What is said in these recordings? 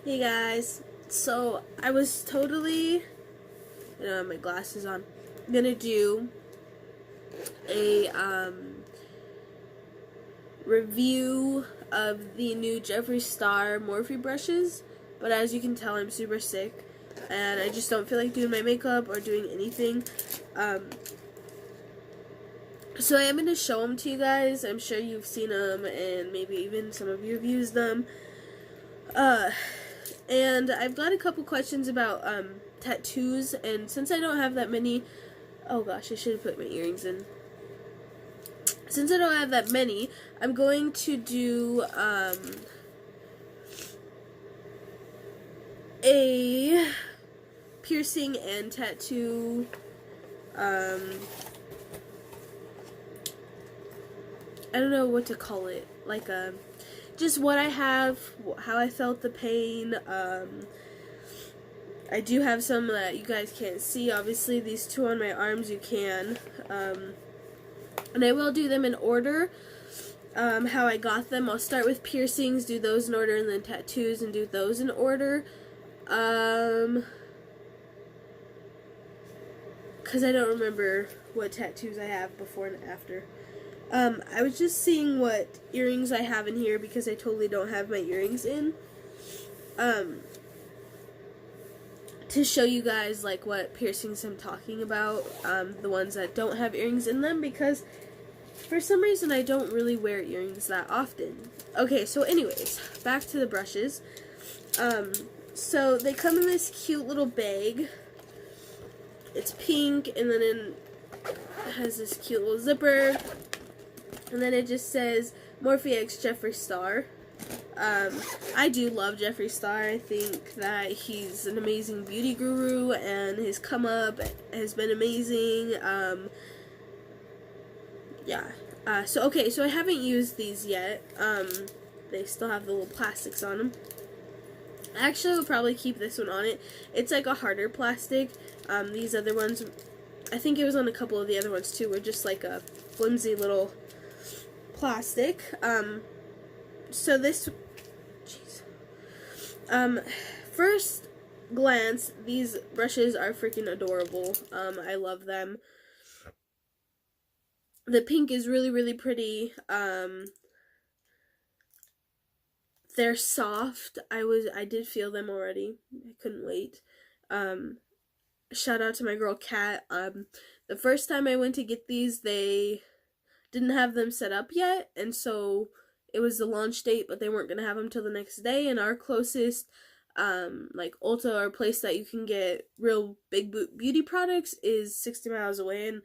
Hey guys, so I was totally, I don't have my glasses on, gonna do a review of the new Jefree Star Morphe brushes, but as you can tell, I'm super sick, and I just don't feel like doing my makeup or doing anything. Um, so I am gonna show them to you guys. I'm sure you've seen them, and maybe even some of you have used them. Uh, and I've got a couple questions about tattoos, and since I don't have that many, oh gosh, I should have put my earrings in. Since I don't have that many, I'm going to do a piercing and tattoo I don't know what to call it, like just what I have, how I felt the pain. I do have some that you guys can't see. Obviously, these two on my arms you can. And I will do them in order, how I got them. I'll start with piercings, do those in order, and then tattoos and do those in order. Because I don't remember what tattoos I have before and after. I was just seeing what earrings I have in here because I totally don't have my earrings in. To show you guys like what piercings I'm talking about, the ones that don't have earrings in them, because for some reason I don't really wear earrings that often. Okay, so anyways, back to the brushes. So they come in this cute little bag. It's pink, and then it has this cute little zipper, and then it just says Morphe X Jefree Star. I do love Jefree Star. I think that he's an amazing beauty guru, and his come up has been amazing. Yeah. So I haven't used these yet. They still have the little plastics on them. Actually, I will probably keep this one on it. It's like a harder plastic. These other ones, I think it was on a couple of the other ones too, were just like a flimsy little plastic. So this, jeez. First glance, these brushes are freaking adorable. I love them. The pink is really, really pretty. They're soft. I did feel them already. I couldn't wait. Shout out to my girl Kat. The first time I went to get these, they didn't have them set up yet, and so it was the launch date, but they weren't gonna have them till the next day. And our closest, like Ulta or place that you can get real big beauty products is 60 miles away, and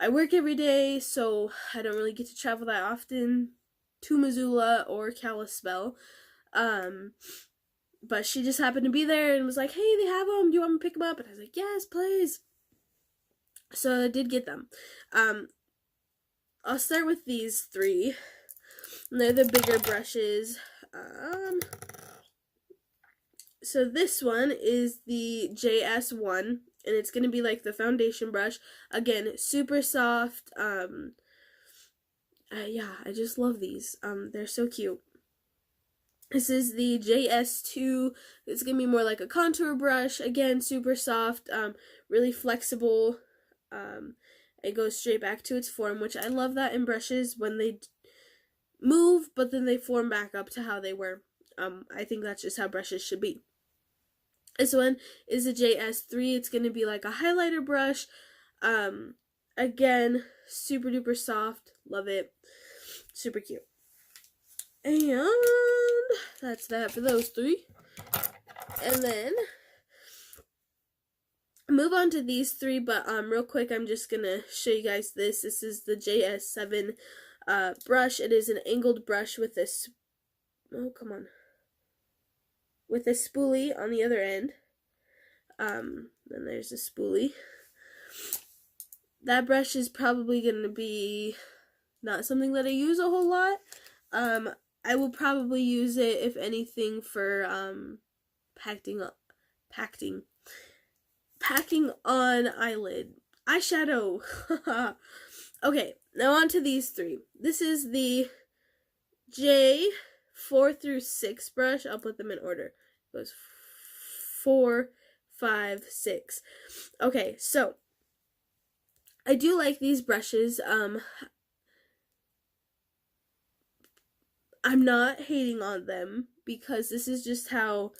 I work every day, so I don't really get to travel that often to Missoula or Kalispell. But she just happened to be there and was like, "Hey, they have them. Do you want me to pick them up?" And I was like, "Yes, please." So I did get them. I'll start with these three. And they're the bigger brushes. So this one is the JS1, and it's going to be like the foundation brush. Again, super soft. Yeah, I just love these. They're so cute. This is the JS2. It's going to be more like a contour brush. Again, super soft, really flexible. It goes straight back to its form, which I love that in brushes when they move, but then they form back up to how they were. I think that's just how brushes should be. This one is a JS3. It's going to be like a highlighter brush. Again, super duper soft. Love it. Super cute. And that's that for those three. And then move on to these three, but real quick, I'm just gonna show you guys this. This is the JS7 brush. It is an angled brush with this, oh come on, with a spoolie on the other end. Then there's a spoolie. That brush is probably gonna be not something that I use a whole lot. I will probably use it, if anything, for packing on eyeshadow. Okay, now on to these three. This is the J4 through 6 brush. I'll put them in order. it was 4, 5, 6. Okay, so I do like these brushes. I'm not hating on them because this is just how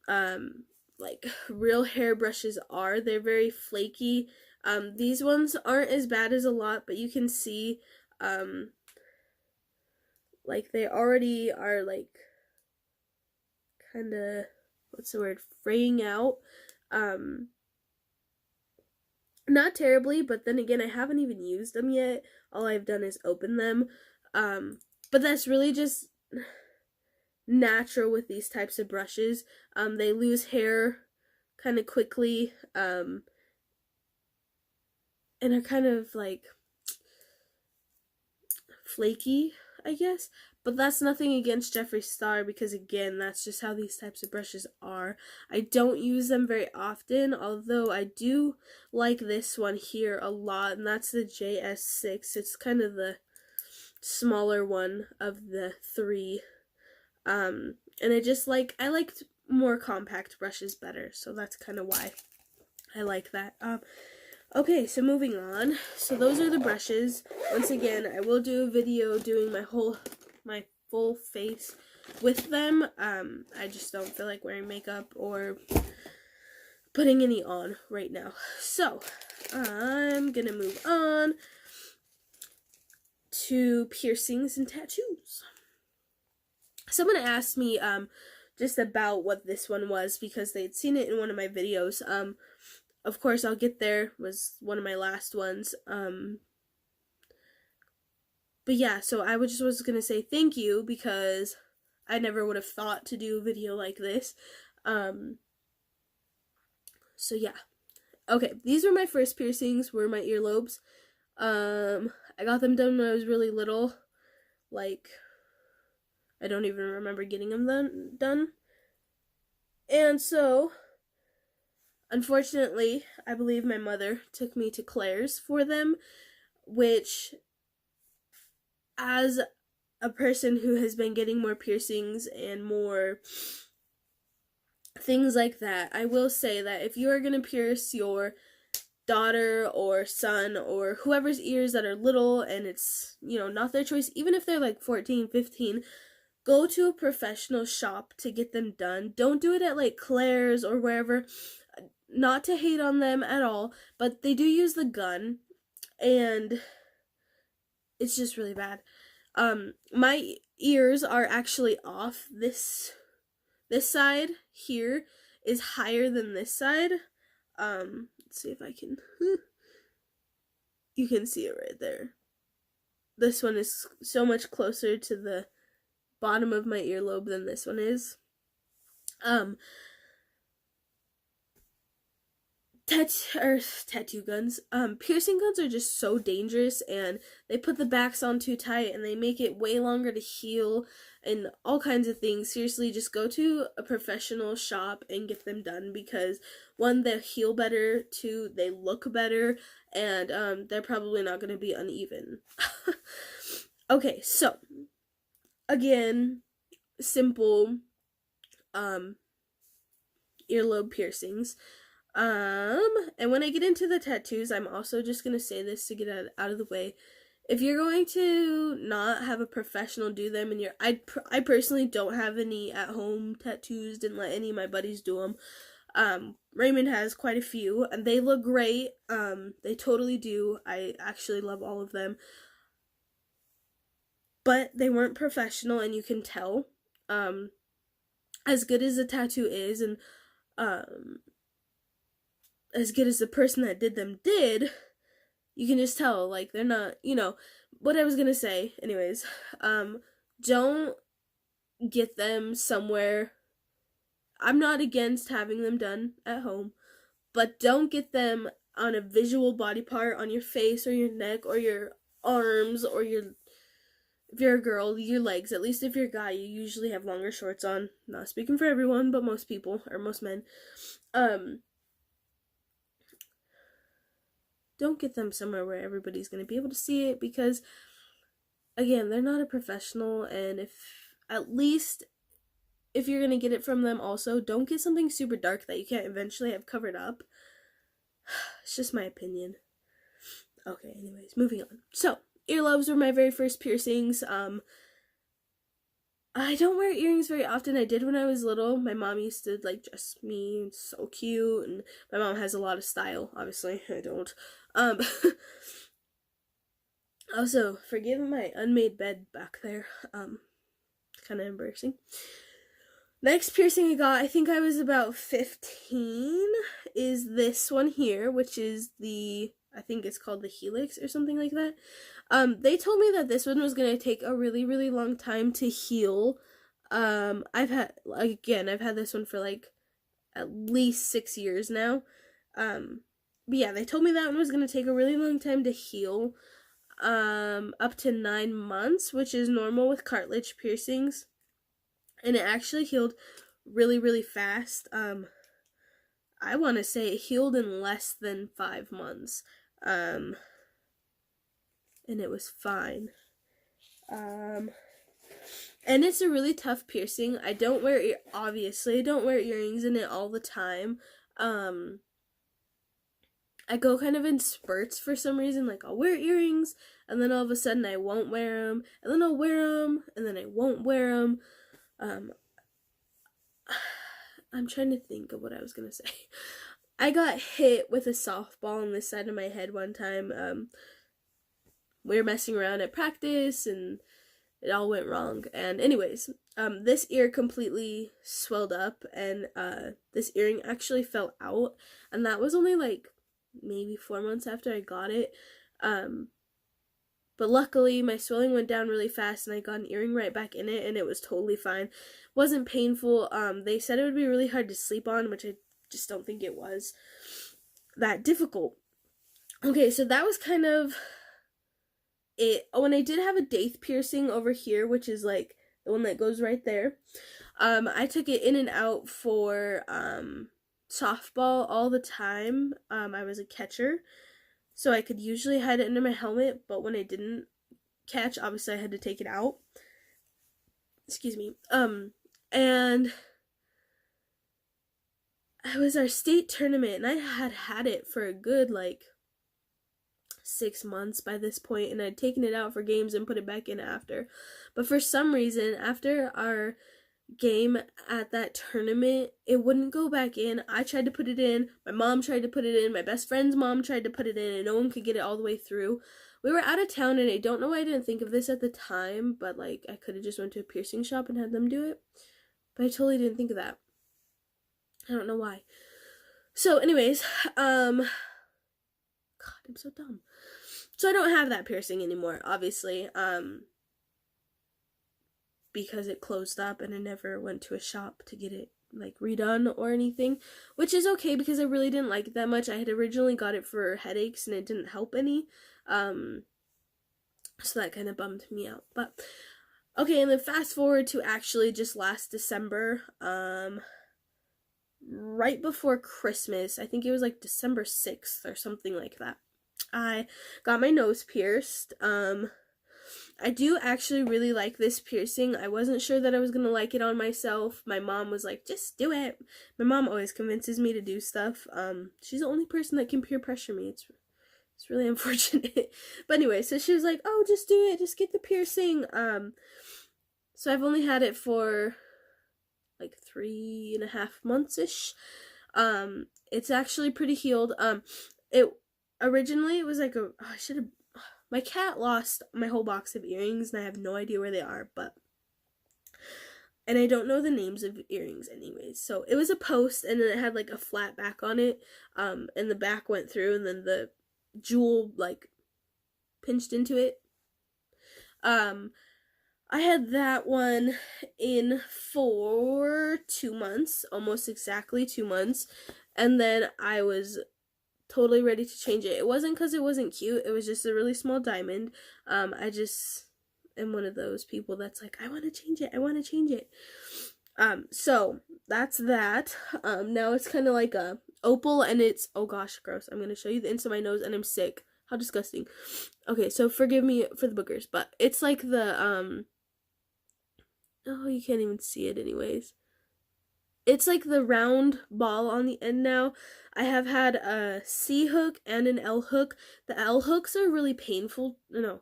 like real hair brushes are. They're very flaky. These ones aren't as bad as a lot, but you can see like they already are like kind of, what's the word, fraying out. Not terribly, but then again, I haven't even used them yet. All I've done is open them. But that's really just natural with these types of brushes. They lose hair kind of quickly, and are kind of like flaky, I guess. But that's nothing against Jefree Star, because again, that's just how these types of brushes are. I don't use them very often, although I do like this one here a lot, and that's the JS6. It's kind of the smaller one of the three. And I liked more compact brushes better, so that's kind of why I like that. Okay, so moving on. So those are the brushes. Once again, I will do a video doing my full face with them. I just don't feel like wearing makeup or putting any on right now. So, I'm gonna move on to piercings and tattoos. Someone asked me just about what this one was because they'd seen it in one of my videos. Of course, I'll get there was one of my last ones. But yeah, so I was gonna say thank you because I never would have thought to do a video like this. So yeah. Okay, these were my first piercings, were my earlobes. I got them done when I was really little. Like, I don't even remember getting them done. And so, unfortunately, I believe my mother took me to Claire's for them, which, as a person who has been getting more piercings and more things like that, I will say that if you are going to pierce your daughter or son or whoever's ears that are little and it's, not their choice, even if they're like 14, 15, go to a professional shop to get them done. Don't do it at like Claire's or wherever. Not to hate on them at all, but they do use the gun and it's just really bad. My ears are actually off. This side here is higher than this side. Let's see if I can. You can see it right there. This one is so much closer to the bottom of my earlobe than this one is. Tattoo guns. Piercing guns are just so dangerous, and they put the backs on too tight, and they make it way longer to heal, and all kinds of things. Seriously, just go to a professional shop and get them done, because one, they'll heal better, two, they look better, and they're probably not going to be uneven. Okay, so again, simple earlobe piercings. And when I get into the tattoos, I'm also just gonna say this to get it out of the way. If you're going to not have a professional do them, and I personally don't have any at home tattoos, didn't let any of my buddies do them. Raymond has quite a few, and they look great. They totally do. I actually love all of them. But they weren't professional, and you can tell. As good as a tattoo is, and as good as the person that did them did, you can just tell, like, they're not, what I was gonna say, anyways, don't get them somewhere. I'm not against having them done at home, but don't get them on a visual body part, on your face or your neck or your arms or if you're a girl, your legs. At least if you're a guy, you usually have longer shorts on. Not speaking for everyone, but most people, or most men. Don't get them somewhere where everybody's going to be able to see it, because, again, they're not a professional, and if, at least, if you're gonna get it from them also, don't get something super dark that you can't eventually have covered up. It's just my opinion. Okay, anyways, moving on. So, earlobes were my very first piercings. I don't wear earrings very often. I did when I was little. My mom used to like dress me so cute, and my mom has a lot of style. Obviously, I don't. Also, forgive my unmade bed back there. Kind of embarrassing. Next piercing I got, I think I was about 15, is this one here, which is I think it's called the Helix or something like that. They told me that this one was going to take a really, really long time to heal. I've had this one for like at least 6 years now. But yeah, they told me that one was going to take a really long time to heal. Up to 9 months, which is normal with cartilage piercings. And it actually healed really, really fast. I want to say it healed in less than 5 months. And it was fine. And it's a really tough piercing. I don't wear earrings in it all the time. I go kind of in spurts for some reason. Like, I'll wear earrings, and then all of a sudden I won't wear them, and then I'll wear them, and then I won't wear them. I'm trying to think of what I was gonna say. I got hit with a softball on the side of my head one time. We were messing around at practice, and it all went wrong. And anyways, this ear completely swelled up, and this earring actually fell out, and that was only like maybe 4 months after I got it. But luckily, my swelling went down really fast, and I got an earring right back in it, and it was totally fine. Wasn't painful. They said it would be really hard to sleep on, which I just don't think it was that difficult. Okay, so that was kind of it. Oh, and I did have a daith piercing over here, which is like the one that goes right there. I took it in and out for softball all the time. I was a catcher, so I could usually hide it under my helmet, but when I didn't catch, obviously I had to take it out. Excuse me. And it was our state tournament, and I had it for a good, 6 months by this point, and I'd taken it out for games and put it back in after. But for some reason, after our game at that tournament, it wouldn't go back in. I tried to put it in, my mom tried to put it in, my best friend's mom tried to put it in, and no one could get it all the way through. We were out of town, and I don't know why I didn't think of this at the time, but I could have just went to a piercing shop and had them do it, but I totally didn't think of that. I don't know why. So anyways, God, I'm so dumb. So I don't have that piercing anymore, obviously, because it closed up, and I never went to a shop to get it redone or anything, which is okay because I really didn't like it that much. I had originally got it for headaches, and it didn't help any, so that kind of bummed me out. But okay, and then fast forward to actually just last December, right before Christmas. I think it was December 6th or something like that. I got my nose pierced. I do actually really like this piercing. I wasn't sure that I was going to like it on myself. My mom was like, just do it. My mom always convinces me to do stuff. She's the only person that can peer pressure me. It's really unfortunate. But anyway, so she was like, oh, just do it. Just get the piercing. So I've only had it for 3.5 months-ish. It's actually pretty healed. Originally it was my cat lost my whole box of earrings, and I have no idea where they are, and I don't know the names of earrings anyways. So it was a post, and then it had a flat back on it, and the back went through, and then the jewel pinched into it. I had that one in for 2 months, almost exactly 2 months, and then I was totally ready to change it. It wasn't because it wasn't cute, it was just a really small diamond. I just am one of those people that's like, I want to change it. So that's that. Now it's kind of like a opal, and it's, oh gosh, gross. I'm going to show you the inside of my nose, and I'm sick. How disgusting. Okay, so forgive me for the boogers, but it's like the, oh, you can't even see it anyways. it's like the round ball on the end now. I have had a C hook and an L hook. The L hooks are really painful. No,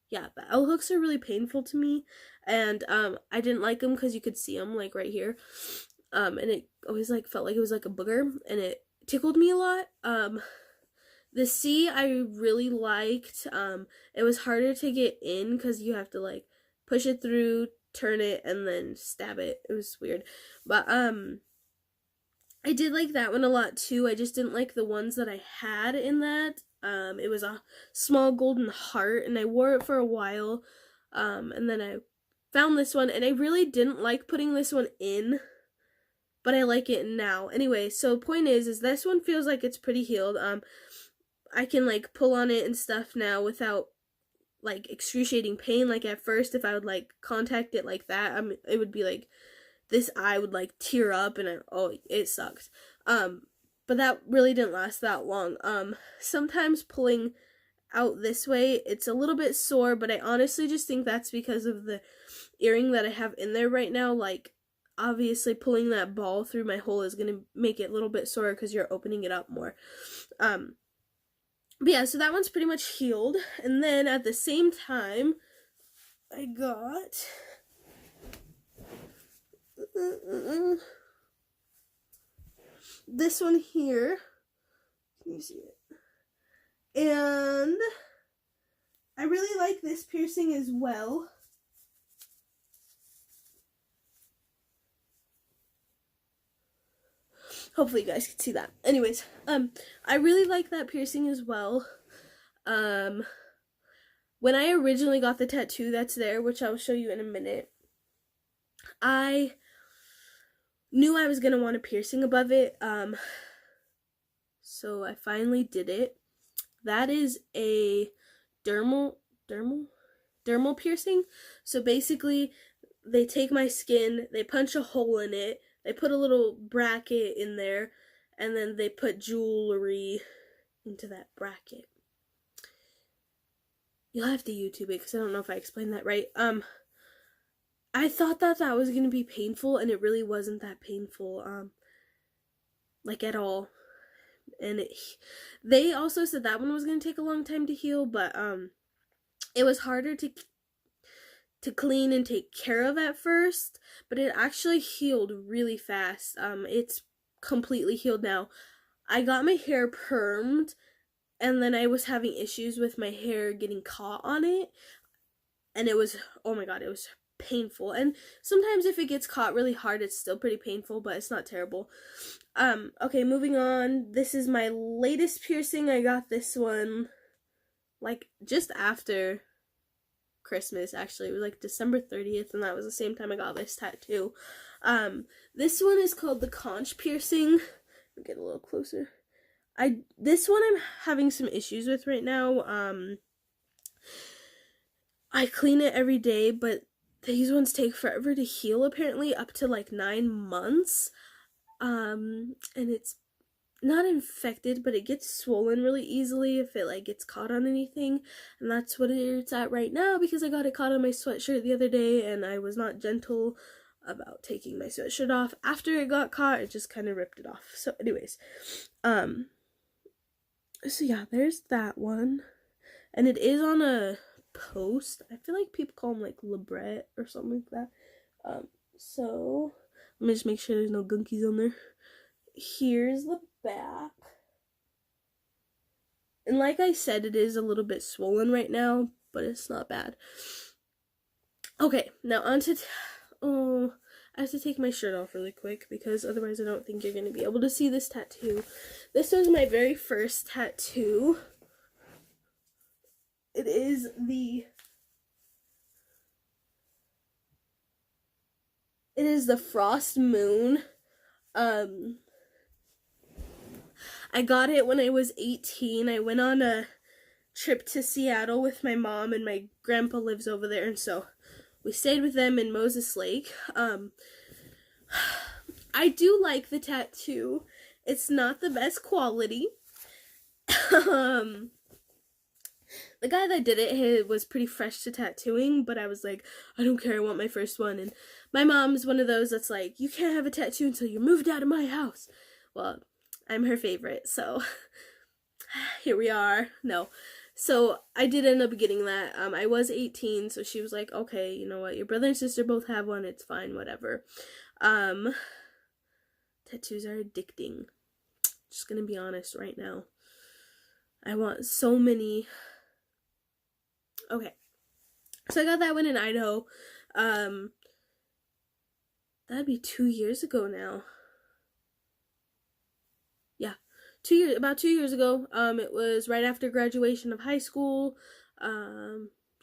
yeah, the L hooks are really painful to me, and I didn't like them because you could see them like right here, and it always like felt like it was like a booger, and it tickled me a lot. The C I really liked. It was harder to get in because you have to like push it through, turn it, and then stab it. It was weird, but I did like that one a lot too. I just didn't like the ones that I had in that. It was a small golden heart, and I wore it for a while. And then I found this one, and I really didn't like putting this one in, but I like it now. Anyway, so point is this one feels like it's pretty healed. I can like pull on it and stuff now without like excruciating pain. Like at first, if I would like contact it like that, it would be like this eye would like tear up, and it sucked. But that really didn't last that long. Sometimes pulling out this way, it's a little bit sore, but I honestly just think that's because of the earring that I have in there right now. Like, obviously pulling that ball through my hole is gonna make it a little bit sore because you're opening it up more. But yeah, so that one's pretty much healed. And then at the same time, I got this one here. Can you see it? And I really like this piercing as well. Hopefully you guys can see that. Anyways, I really like that piercing as well. When I originally got the tattoo that's there, which I'll show you in a minute, I knew I was going to want a piercing above it. So I finally did it. That is a dermal piercing. So basically, they take my skin, they punch a hole in it, they put a little bracket in there, and then they put jewelry into that bracket. You'll have to YouTube it because I don't know if I explained that right. I thought that was going to be painful, and it really wasn't that painful, like at all. And they also said that one was going to take a long time to heal, but it was harder to clean and take care of at first, but it actually healed really fast. It's completely healed now. I got my hair permed, and then I was having issues with my hair getting caught on it, and it was, oh my god, it was painful. And sometimes if it gets caught really hard, it's still pretty painful, but it's not terrible. Okay, moving on. This is my latest piercing. I got this one like just after Christmas, actually. It was like December 30th, and that was the same time I got this tattoo. This one is called the conch piercing. I'll get a little closer. This one I'm having some issues with right now. I clean it every day, but these ones take forever to heal, apparently, up to like 9 months. And it's not infected, but it gets swollen really easily if it like gets caught on anything, and that's what it's at right now because I got it caught on my sweatshirt the other day, and I was not gentle about taking my sweatshirt off after it got caught. It just kind of ripped it off. So anyways, so yeah, there's that one, and it is on a post. I feel like people call them like libret or something like that. So let me just make sure there's no gunkies on there. Here's the back. And like I said, it is a little bit swollen right now, but it's not bad. Okay, now on to... I have to take my shirt off really quick because otherwise I don't think you're going to be able to see this tattoo. This was my very first tattoo. It is the Frost Moon. I got it when I was 18. I went on a trip to Seattle with my mom, and my grandpa lives over there, and so we stayed with them in Moses Lake. I do like the tattoo. It's not the best quality. The guy that did it was pretty fresh to tattooing, but I was like, I don't care, I want my first one. And My mom's one of those that's like, you can't have a tattoo until you're moved out of my house. Well, I'm her favorite, so here we are. No. So I did end up getting that. I was 18, so she was like, okay, you know what, your brother and sister both have one, it's fine, whatever. Tattoos are addicting. Just gonna be honest right now. I want so many. Okay. So I got that one in Idaho. That'd be 2 years ago now. Yeah. About 2 years ago. It was right after graduation of high school. Yeah,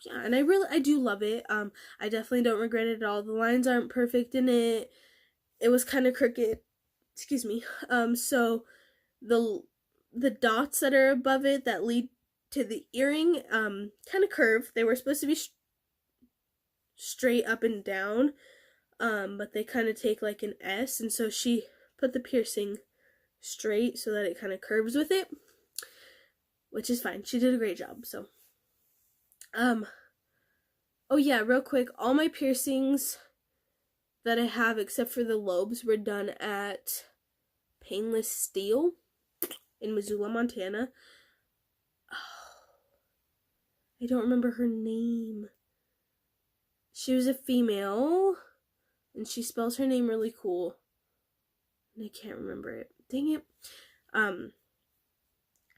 and I do love it. I definitely don't regret it at all. The lines aren't perfect in it. It was kind of crooked. Excuse me. So the dots that are above it that lead to the earring, kind of curve. They were supposed to be straight up and down, but they kind of take like an S, and so she put the piercing straight so that it kind of curves with it, which is fine. She did a great job. So, oh yeah, real quick, all my piercings that I have except for the lobes were done at Painless Steel in Missoula, Montana. Oh, I don't remember her name. She was a female, and she spells her name really cool. And I can't remember it. Dang it.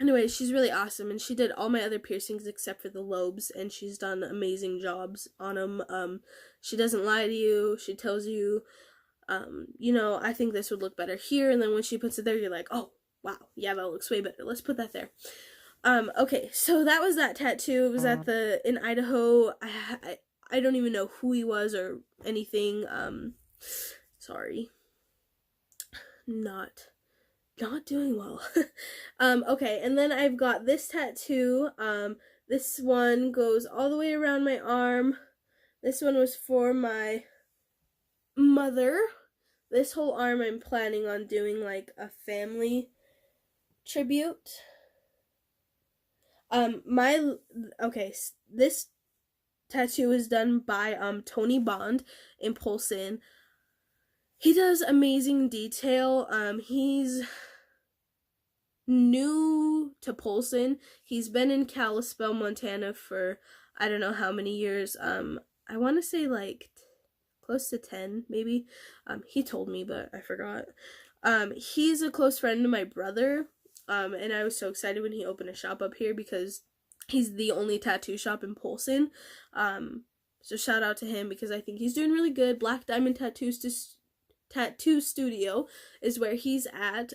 Anyway, she's really awesome, and she did all my other piercings except for the lobes, and she's done amazing jobs on them. She doesn't lie to you. She tells you, you know, I think this would look better here, and then when she puts it there, you're like, oh, wow, yeah, that looks way better. Let's put that there. Okay, so that was that tattoo. It was in Idaho. I don't even know who he was or anything. Sorry. Not doing well. Okay, and then I've got this tattoo. This one goes all the way around my arm. This one was for my mother. This whole arm I'm planning on doing like a family tribute. This tattoo is done by Tony Bond in Polson. He does amazing detail. He's new to Polson. He's been in Kalispell, Montana for I don't know how many years. I want to say like close to 10 maybe. He told me, but I forgot. He's a close friend of my brother. And I was so excited when he opened a shop up here because he's the only tattoo shop in Polson. So shout out to him because I think he's doing really good. Black Diamond Tattoo Studio is where he's at.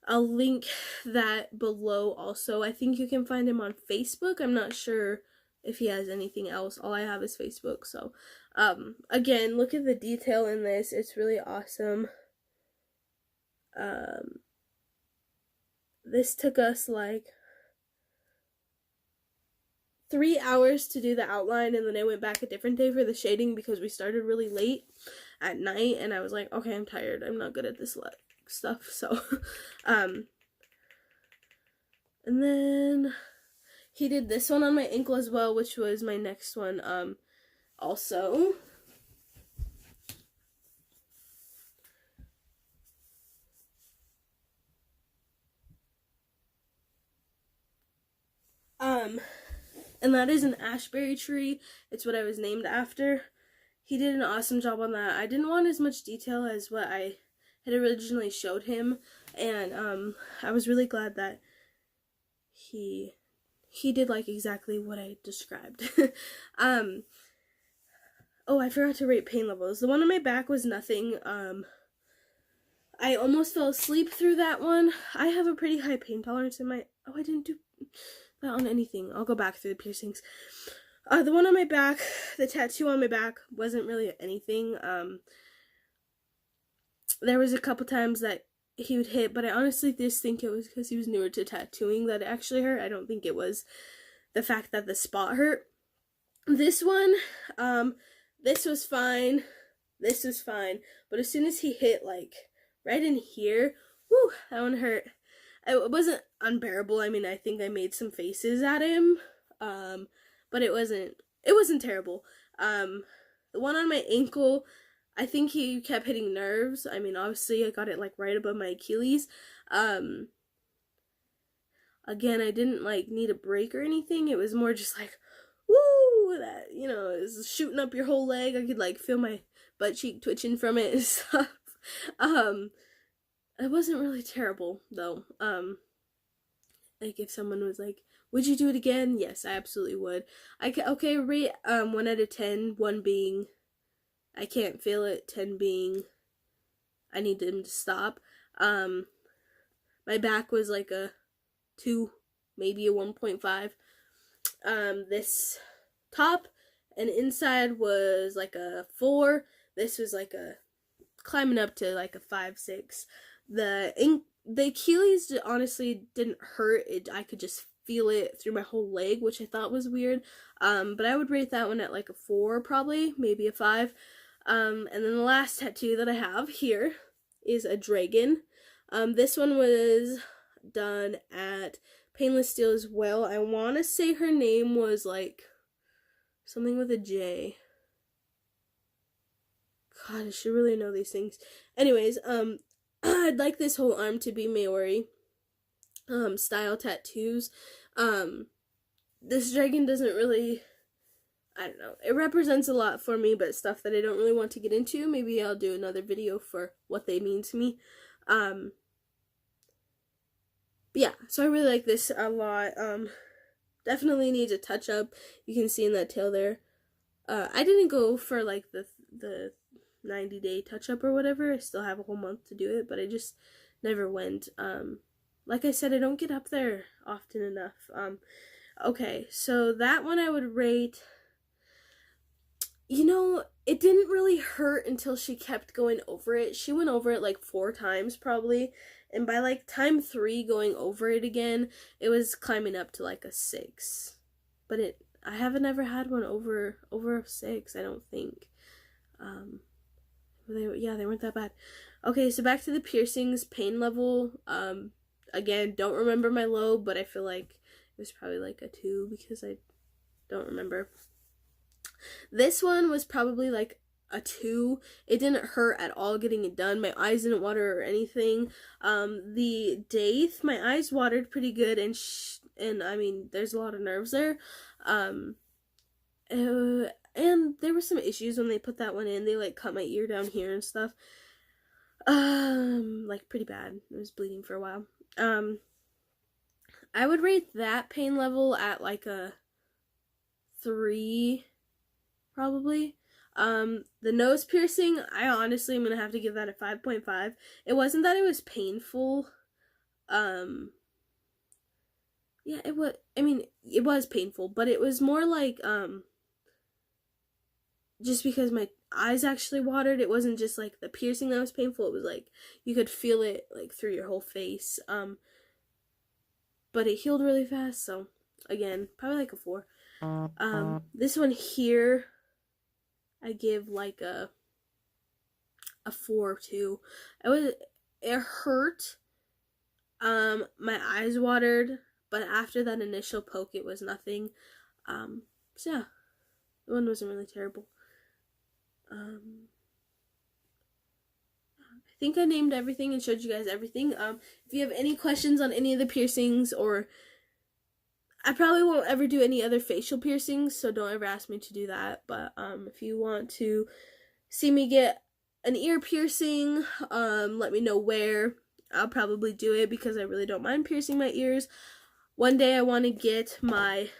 I'll link that below also. I think you can find him on Facebook. I'm not sure if he has anything else. All I have is Facebook. So, again, look at the detail in this. It's really awesome. This took us like 3 hours to do the outline, and then I went back a different day for the shading because we started really late at night, and I was like, okay, I'm tired. I'm not good at this stuff. So, and then he did this one on my ankle as well, which was my next one, also. And that is an ashberry tree. It's what I was named after. He did an awesome job on that. I didn't want as much detail as what I had originally showed him, and I was really glad that he did like exactly what I described. Oh, I forgot to rate pain levels. The one on my back was nothing. I almost fell asleep through that one. I have a pretty high pain tolerance in my... Oh, I didn't do that on anything. I'll go back through the piercings. The one on my back, the tattoo on my back, wasn't really anything. There was a couple times that he would hit, but I honestly just think it was because he was newer to tattooing that it actually hurt. I don't think it was the fact that the spot hurt. This one, this was fine. This was fine. But as soon as he hit, like, right in here, whew, that one hurt. It wasn't unbearable. I mean, I think I made some faces at him. But it wasn't terrible. The The one on my ankle, I think he kept hitting nerves. I mean, obviously I got it like right above my Achilles. Again, I didn't like need a break or anything. It was more just like, woo, that, you know, it was shooting up your whole leg. I could like feel my butt cheek twitching from it and stuff. It wasn't really terrible though. Like if someone was like, would you do it again? Yes, I absolutely would. Okay, rate 1 out of 10, 1 being I can't feel it, 10 being I need them to stop. My back was like a 2, maybe a 1.5. This top and inside was like a 4. This was like a climbing up to like a 5, 6. The Achilles honestly didn't hurt. I could just feel it through my whole leg, which I thought was weird. But I would rate that one at like a 4 probably, maybe a 5. And then the last tattoo that I have here is a dragon. This one was done at Painless Steel as well. I want to say her name was like something with a J. God, I should really know these things. Anyways, I'd like this whole arm to be Maori style tattoos. This dragon doesn't really, I don't know, it represents a lot for me, but stuff that I don't really want to get into. Maybe I'll do another video for what they mean to me. But yeah, so I really like this a lot. Definitely needs a touch up. You can see in that tail there. I didn't go for like the 90-day touch up or whatever. I still have a whole month to do it, but I just never went. Like I said, I don't get up there often enough. Okay, so that one I would rate, you know, it didn't really hurt until she kept going over it. She went over it like 4 times probably, and by like time 3 going over it again, it was climbing up to like a 6. But I haven't ever had one over a 6, I don't think. They weren't that bad. Okay, so back to the piercings, pain level. Again, don't remember my low, but I feel like it was probably like a 2 because I don't remember. This one was probably like a 2. It didn't hurt at all getting it done. My eyes didn't water or anything. The daith, my eyes watered pretty good, and I mean, there's a lot of nerves there. And there were some issues when they put that one in. They like cut my ear down here and stuff. Like pretty bad. It was bleeding for a while. I would rate that pain level at like a 3, probably. The nose piercing, I honestly am gonna have to give that a 5.5. It wasn't that it was painful. Yeah, it was, I mean, it was painful, but it was more like, just because my eyes actually watered. It wasn't just like the piercing that was painful. It was like you could feel it like through your whole face. But it healed really fast, so again, probably like a 4. This one here, I give like a 4 too. It hurt. My eyes watered, but after that initial poke, it was nothing. So yeah, the one wasn't really terrible. I think I named everything and showed you guys everything. If you have any questions on any of the piercings, or I probably won't ever do any other facial piercings, so don't ever ask me to do that. But if you want to see me get an ear piercing, let me know where. I'll probably do it because I really don't mind piercing my ears. One day I want to get my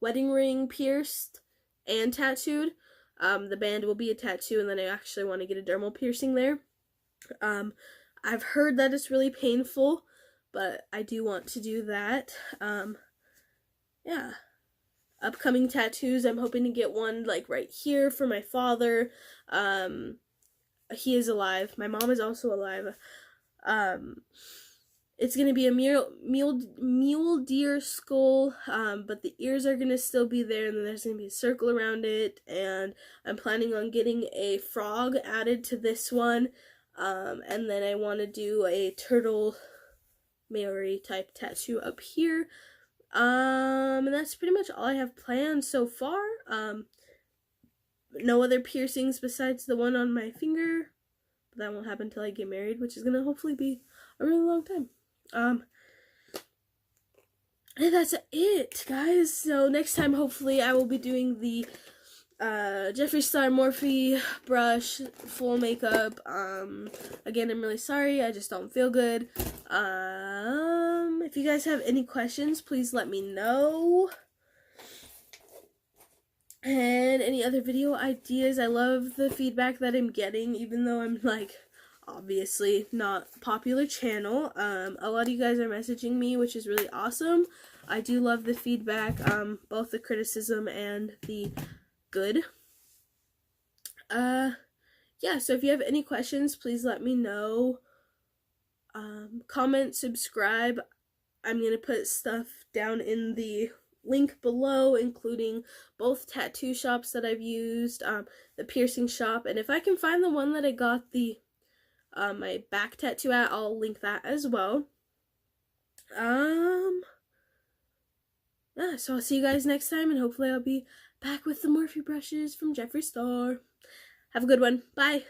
wedding ring pierced and tattooed. The band will be a tattoo, and then I actually want to get a dermal piercing there. I've heard that it's really painful, but I do want to do that. Yeah. Upcoming tattoos, I'm hoping to get one like right here for my father. He is alive. My mom is also alive. It's gonna be a mule deer skull, but the ears are gonna still be there, and then there's gonna be a circle around it, and I'm planning on getting a frog added to this one, and then I want to do a turtle Maori type tattoo up here, and that's pretty much all I have planned so far. no other piercings besides the one on my finger. But that won't happen until I get married, which is gonna hopefully be a really long time. And that's it, guys. So next time, hopefully, I will be doing the Jefree Star Morphe brush full makeup. Again, I'm really sorry. I just don't feel good. If you guys have any questions, please let me know. And any other video ideas. I love the feedback that I'm getting, even though I'm like obviously not popular channel. A lot of you guys are messaging me, which is really awesome. I do love the feedback, both the criticism and the good. Yeah, so if you have any questions, please let me know. Comment, subscribe. I'm gonna put stuff down in the link below, including both tattoo shops that I've used, the piercing shop, and if I can find the one that I got the my back tattoo at, I'll link that as well. Yeah, so I'll see you guys next time, and hopefully I'll be back with the Morphe brushes from Jefree Star. Have a good one. Bye.